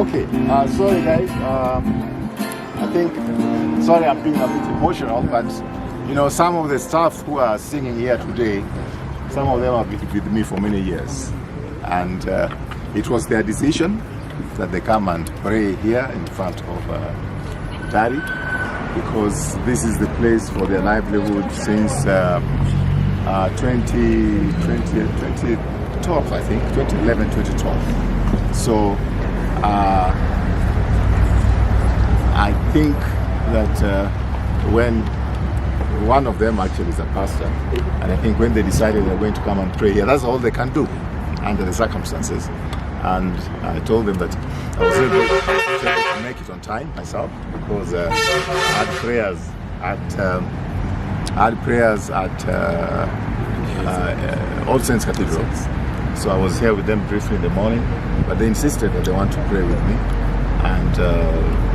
Okay, sorry guys, sorry I'm being a bit emotional, but you know, some of the staff who are singing here today, some of them have been with me for many years, and it was their decision that they come and pray here in front of Tari, because this is the place for their livelihood since 2012, I think, 2011, 2012. So I think that when one of them actually is a pastor, and I think when they decided they're going to come and pray here, that's all they can do under the circumstances. And I told them that I was able to make it on time myself, because I had prayers at All Saints Cathedral. So I was here with them briefly in the morning, but they insisted that they want to pray with me, and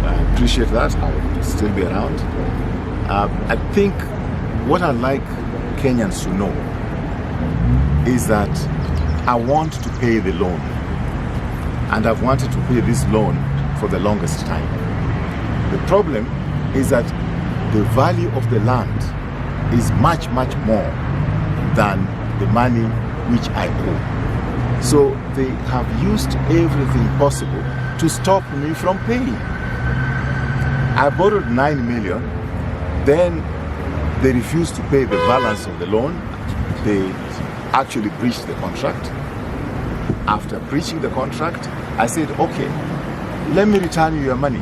I appreciate that. I will still be around. I think what I'd like Kenyans to know is that I want to pay the loan, and I've wanted to pay this loan for the longest time. The problem is that the value of the land is much, much more than the money which I owe. So they have used everything possible to stop me from paying. I borrowed 9 million, then they refused to pay the balance of the loan. They actually breached the contract. After breaching the contract, I said, okay, let me return you your money.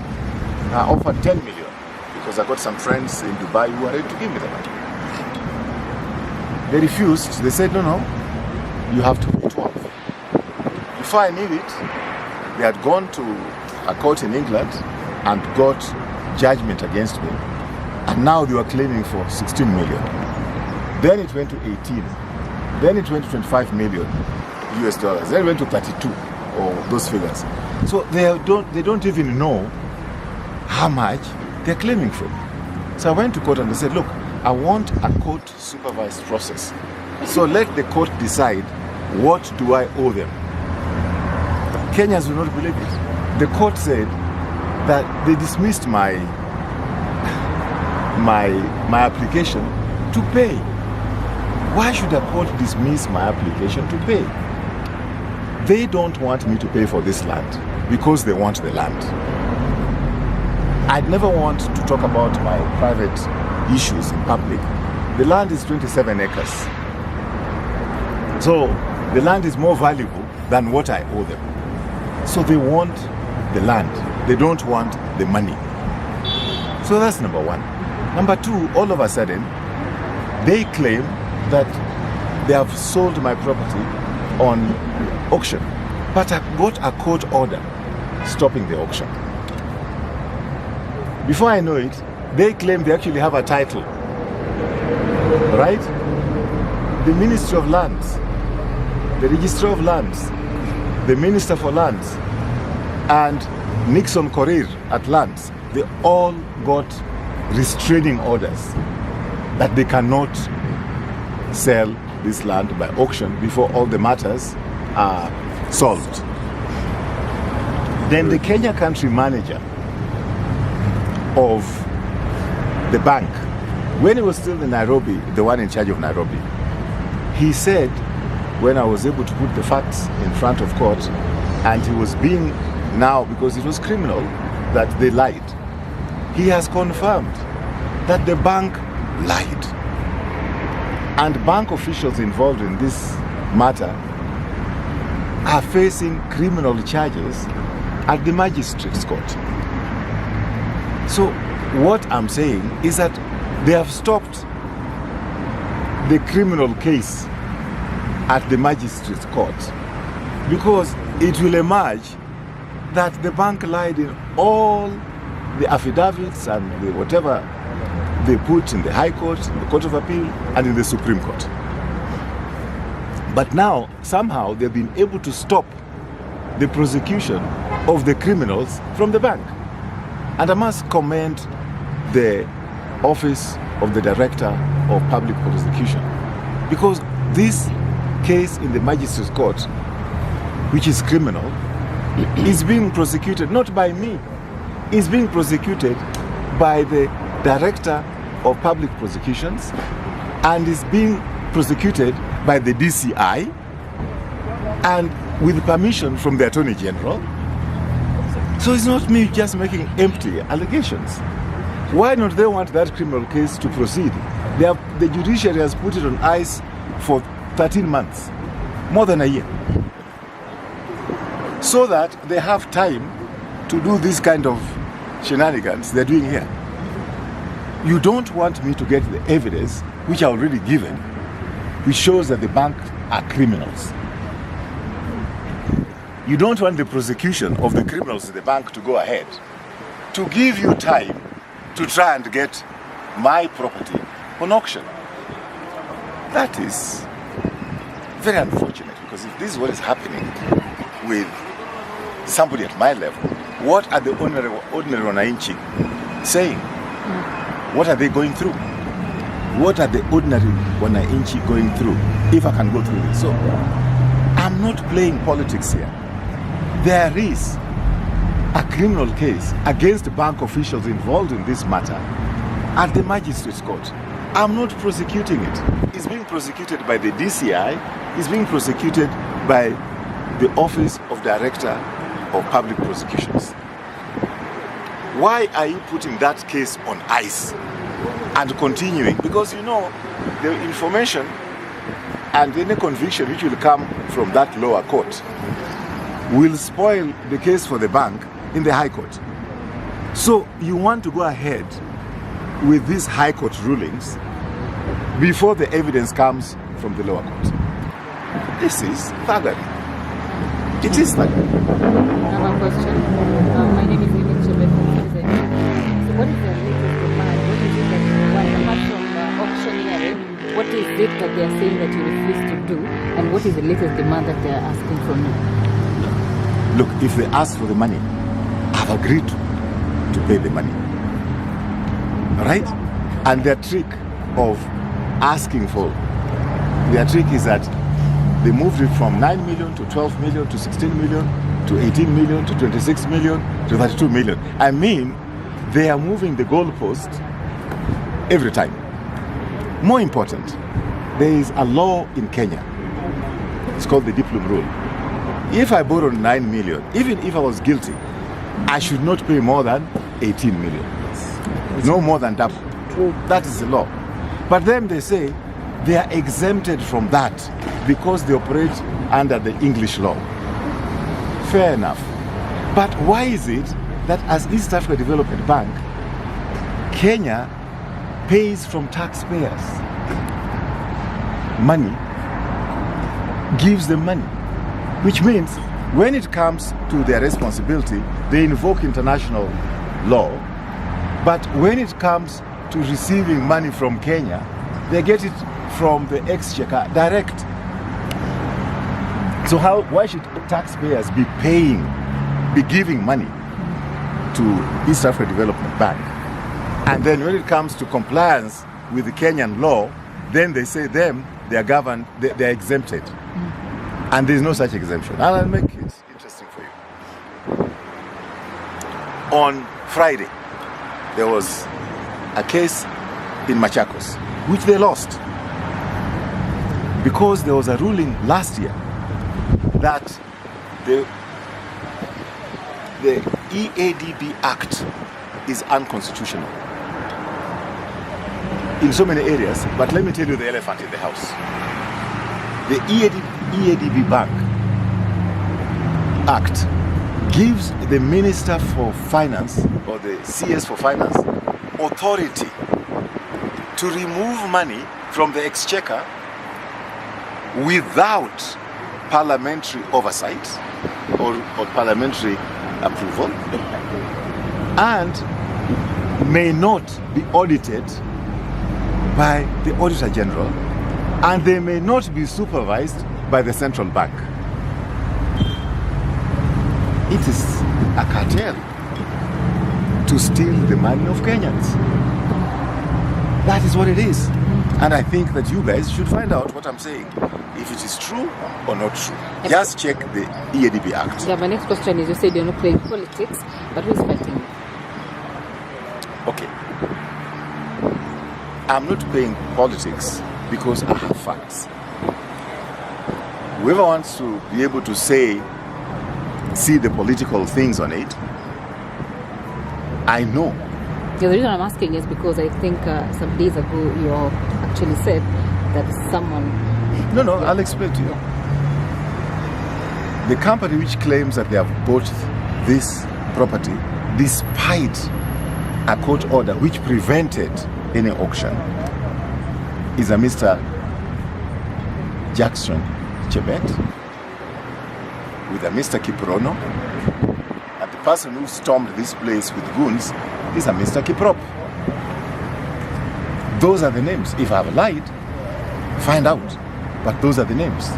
I offered 10 million because I got some friends in Dubai who were ready to give me the money. They refused. They said, no, you have to pay 12. Before I knew it, they had gone to a court in England and got judgment against me. And now they were claiming for 16 million. Then it went to 18. Then it went to 25 million US dollars. Then it went to 32, or those figures. So they don't even know how much they're claiming for me. So I went to court and they said, look, I want a court supervised process. So let the court decide what do I owe them. Kenyans will not believe it. The court said that they dismissed my application to pay. Why should a court dismiss my application to pay? They don't want me to pay for this land because they want the land. I'd never want to talk about my private issues in public. The land is 27 acres. So the land is more valuable than what I owe them. So they want the land. They don't want the money. So that's number one. Number two, all of a sudden, they claim that they have sold my property on auction. But I got a court order stopping the auction. Before I know it, they claim they actually have a title. Right? The Ministry of Lands, the Registrar of Lands, the Minister for Lands, and Nixon Korir at Lands, they all got restraining orders that they cannot sell this land by auction before all the matters are solved. Then the Kenya country manager of the bank, when he was still in Nairobi, the one in charge of Nairobi, he said, when I was able to put the facts in front of court, and he was being now, because it was criminal that they lied, he has confirmed that the bank lied. And bank officials involved in this matter are facing criminal charges at the magistrate's court. So what I'm saying is that they have stopped the criminal case at the magistrate's court because it will emerge that the bank lied in all the affidavits and the whatever they put in the High Court, in the Court of Appeal, and in the Supreme Court. But now, somehow, they've been able to stop the prosecution of the criminals from the bank. And I must commend the Office of the Director of Public Prosecution, because this case in the Magistrates Court, which is criminal, is being prosecuted not by me, is being prosecuted by the Director of Public Prosecutions and is being prosecuted by the DCI and with permission from the Attorney General. So it's not me just making empty allegations. Why don't they want that criminal case to proceed? The judiciary has put it on ice for 13 months, more than a year, so that they have time to do this kind of shenanigans they're doing here. You don't want me to get the evidence, which I already given, which shows that the bank are criminals. You don't want the prosecution of the criminals in the bank to go ahead, to give you time to try and get my property on auction. That is very unfortunate, because if this is what is happening with somebody at my level, what are the ordinary wananchi saying? What are they going through? What are the ordinary wananchi going through, if I can go through this? So I'm not playing politics here. There is a criminal case against bank officials involved in this matter at the Magistrates Court. I'm not prosecuting it. It's being prosecuted by the DCI, it's being prosecuted by the Office of Director of Public Prosecutions. Why are you putting that case on ice and continuing? Because you know the information and any conviction which will come from that lower court will spoil the case for the bank in the High Court. So you want to go ahead with these High Court rulings before the evidence comes from the lower court. This is thuggery. It is thuggery. I have a question. My name is Lily Chebe from Tanzania. So what is the latest demand? What is it that you want, apart from auctioneering? What is it that they are saying that you refuse to do? And what is the latest demand that they are asking from you? Look, if they ask for the money, I've agreed to pay the money. Right? And their trick of asking for, their trick is that they moved it from 9 million to 12 million to 16 million to 18 million to 26 million to 32 million. I mean, they are moving the goalpost every time. More important, there is a law in Kenya. It's called the Diplom Rule. If I borrowed 9 million, even if I was guilty, I should not pay more than 18 million. No more than double. That is the law. But then they say they are exempted from that because they operate under the English law. Fair enough. But why is it that as East Africa Development Bank, Kenya pays from taxpayers money, gives them money? Which means when it comes to their responsibility, they invoke international law. But when it comes to receiving money from Kenya, they get it from the exchequer direct. So why should taxpayers be giving money to East Africa Development Bank? And then when it comes to compliance with the Kenyan law, then they say they are governed, they are exempted. And there is no such exemption. And I'll make it interesting for you. On Friday, there was a case in Machakos, which they lost. Because there was a ruling last year that the EADB Act is unconstitutional in so many areas, but let me tell you the elephant in the house. The EADB Bank Act gives the Minister for Finance or the CS for Finance authority to remove money from the exchequer without parliamentary oversight or parliamentary approval, and may not be audited by the Auditor General, and they may not be supervised by the central bank. It is a cartel to steal the money of Kenyans. That is what it is. And I think that you guys should find out what I'm saying, if it is true or not true. Just check the EADB Act. Yeah, my next question is, you said you're not playing politics, but who's fighting you? Okay. I'm not playing politics because I have facts. Whoever wants to be able to see the political things on it, I know. Yeah, the reason I'm asking is because I think some days ago you actually said that someone... No, I'll explain to you. The company which claims that they have bought this property despite a court order which prevented any auction is a Mr. Jackson Chebet with a Mr. Kiprono, and the person who stormed this place with goons is a Mr. Kiprop. Those are the names. If I've lied, find out. But those are the names.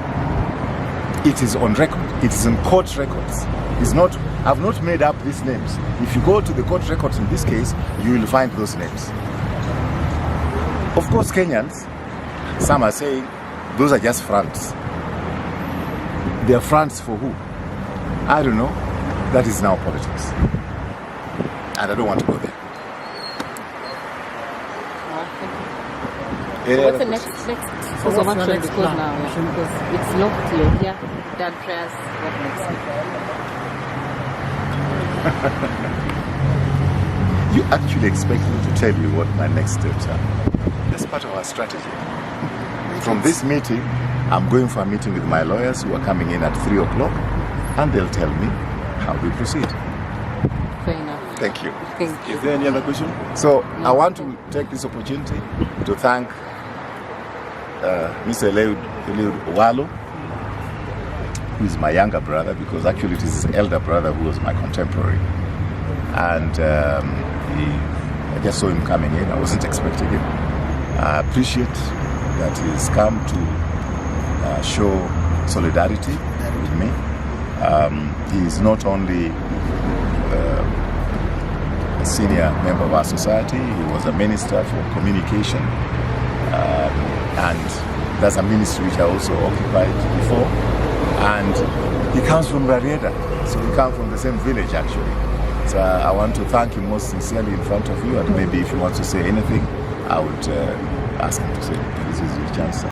It is on record. It is in court records. It's not. I've not made up these names. If you go to the court records in this case, you will find those names. Of course, Kenyans, some are saying those are just fronts. They are fronts for who? I don't know. That is now politics. And I don't want to go there. So what's the next course of action? Because now, because it's locked here. Yeah, done prayers. What next? You actually expect me to tell you what my next steps are. That's part of our strategy. From this meeting, I'm going for a meeting with my lawyers who are coming in at 3 o'clock, and they'll tell me how we proceed. Fair enough. Thank you. Thank you. Is there any other question? So I want to take this opportunity to thank Mr. Eliud Owalo, who is my younger brother, because actually it is his elder brother who was my contemporary. And I just saw him coming in. I wasn't expecting him. I appreciate that he's come to show solidarity with me. He is not only a senior member of our society, he was a minister for communication. And that's a ministry which I also occupied before. And he comes from Rarieda, so we come from the same village actually. So I want to thank him most sincerely in front of you, and maybe if he wants to say anything, I would ask him to say. This is your chance.